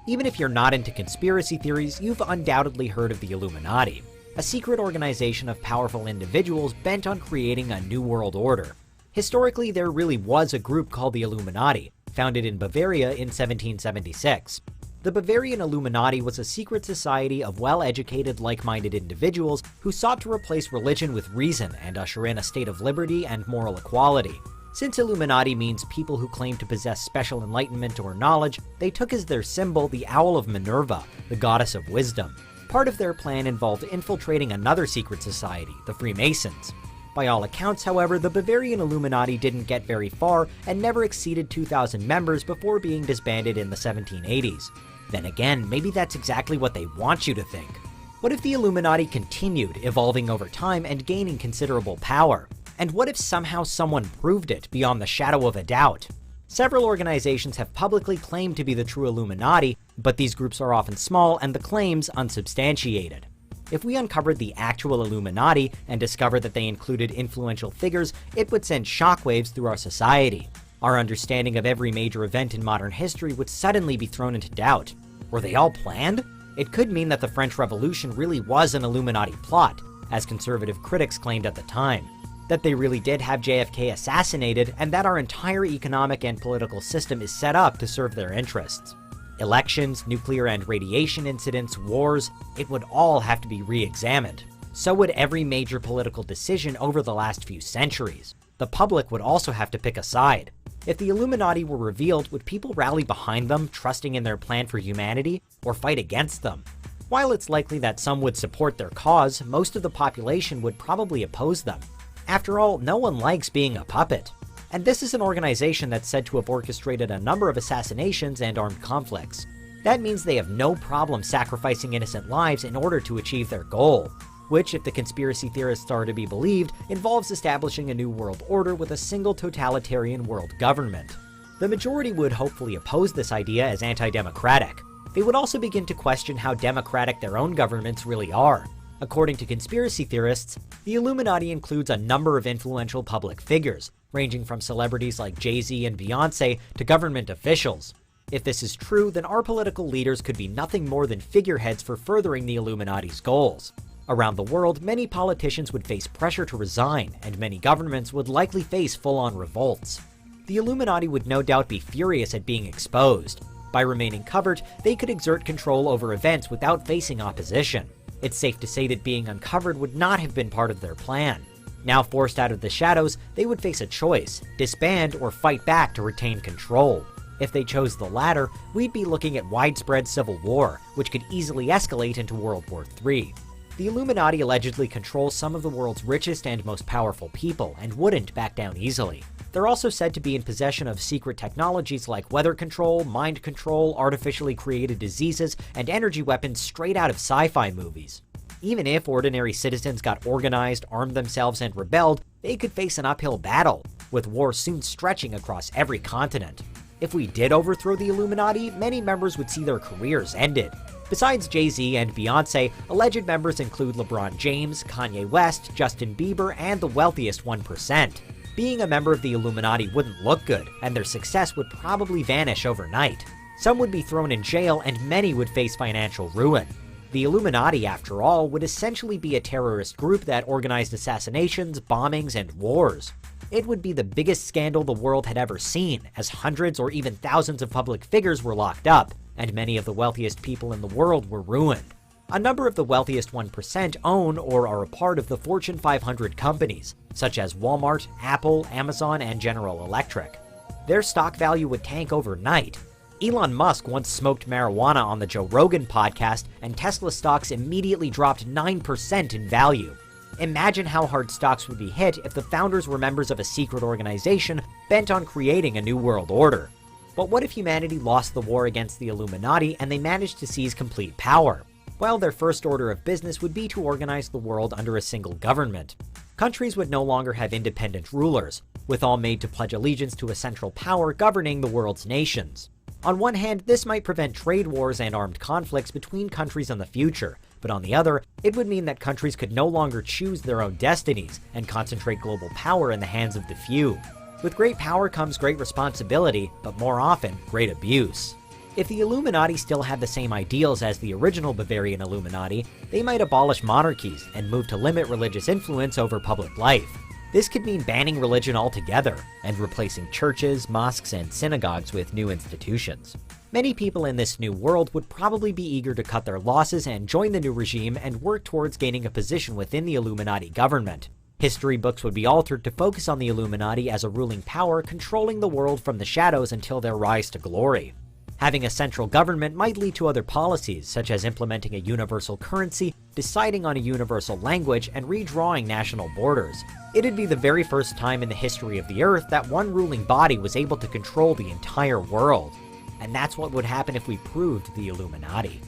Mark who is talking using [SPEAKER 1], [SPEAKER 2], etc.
[SPEAKER 1] Even if you're not into conspiracy theories, you've undoubtedly heard of the Illuminati, a secret organization of powerful individuals bent on creating a new world order. Historically, there really was a group called the Illuminati, founded in Bavaria in 1776. The Bavarian Illuminati was a secret society of well-educated, like-minded individuals who sought to replace religion with reason and usher in a state of liberty and moral equality. Since Illuminati means people who claim to possess special enlightenment or knowledge, they took as their symbol the owl of Minerva, the goddess of wisdom. Part of their plan involved infiltrating another secret society, the Freemasons. By all accounts, however, the Bavarian Illuminati didn't get very far and never exceeded 2,000 members before being disbanded in the 1780s. Then again, maybe that's exactly what they want you to think. What if the Illuminati continued evolving over time and gaining considerable power? And what if somehow someone proved it beyond the shadow of a doubt? Several organizations have publicly claimed to be the true Illuminati, but these groups are often small and the claims unsubstantiated. If we uncovered the actual Illuminati and discovered that they included influential figures, it would send shockwaves through our society. Our understanding of every major event in modern history would suddenly be thrown into doubt. Were they all planned? It could mean that the French Revolution really was an Illuminati plot, as conservative critics claimed at the time. That they really did have JFK assassinated, and that our entire economic and political system is set up to serve their interests. Elections, nuclear and radiation incidents, wars, it would all have to be re-examined. So would every major political decision over the last few centuries. The public would also have to pick a side. If the Illuminati were revealed, would people rally behind them, trusting in their plan for humanity, or fight against them? While it's likely that some would support their cause, most of the population would probably oppose them. After all, no one likes being a puppet. And this is an organization that's said to have orchestrated a number of assassinations and armed conflicts. That means they have no problem sacrificing innocent lives in order to achieve their goal, which, if the conspiracy theorists are to be believed, involves establishing a new world order with a single totalitarian world government. The majority would hopefully oppose this idea as anti-democratic. They would also begin to question how democratic their own governments really are. According to conspiracy theorists, the Illuminati includes a number of influential public figures, ranging from celebrities like Jay-Z and Beyonce to government officials. If this is true, then our political leaders could be nothing more than figureheads for furthering the Illuminati's goals. Around the world, many politicians would face pressure to resign, and many governments would likely face full-on revolts. The Illuminati would no doubt be furious at being exposed. By remaining covert, they could exert control over events without facing opposition. It's safe to say that being uncovered would not have been part of their plan. Now forced out of the shadows, they would face a choice: disband or fight back to retain control. If they chose the latter, we'd be looking at widespread civil war, which could easily escalate into World War III. The Illuminati allegedly controls some of the world's richest and most powerful people, and wouldn't back down easily. They're also said to be in possession of secret technologies like weather control, mind control, artificially created diseases, and energy weapons straight out of sci-fi movies. Even if ordinary citizens got organized, armed themselves, and rebelled, they could face an uphill battle, with war soon stretching across every continent. If we did overthrow the Illuminati, many members would see their careers ended. Besides Jay-Z and Beyonce, alleged members include LeBron James, Kanye West, Justin Bieber, and the wealthiest 1%. Being a member of the Illuminati wouldn't look good, and their success would probably vanish overnight. Some would be thrown in jail, and many would face financial ruin. The Illuminati, after all, would essentially be a terrorist group that organized assassinations, bombings, and wars. It would be the biggest scandal the world had ever seen, as hundreds or even thousands of public figures were locked up, and many of the wealthiest people in the world were ruined. A number of the wealthiest 1% own or are a part of the Fortune 500 companies, such as Walmart, Apple, Amazon, and General Electric. Their stock value would tank overnight. Elon Musk once smoked marijuana on the Joe Rogan podcast, and Tesla stocks immediately dropped 9% in value. Imagine how hard stocks would be hit if the founders were members of a secret organization bent on creating a new world order. But what if humanity lost the war against the Illuminati and they managed to seize complete power? Well, their first order of business would be to organize the world under a single government. Countries would no longer have independent rulers, with all made to pledge allegiance to a central power governing the world's nations. On one hand, this might prevent trade wars and armed conflicts between countries in the future, but on the other, it would mean that countries could no longer choose their own destinies and concentrate global power in the hands of the few. With great power comes great responsibility, but more often, great abuse. If the Illuminati still had the same ideals as the original Bavarian Illuminati, they might abolish monarchies and move to limit religious influence over public life. This could mean banning religion altogether, and replacing churches, mosques, and synagogues with new institutions. Many people in this new world would probably be eager to cut their losses and join the new regime and work towards gaining a position within the Illuminati government. History books would be altered to focus on the Illuminati as a ruling power controlling the world from the shadows until their rise to glory. Having a central government might lead to other policies, such as implementing a universal currency, deciding on a universal language, and redrawing national borders. It'd be the very first time in the history of the Earth that one ruling body was able to control the entire world. And that's what would happen if we proved the Illuminati.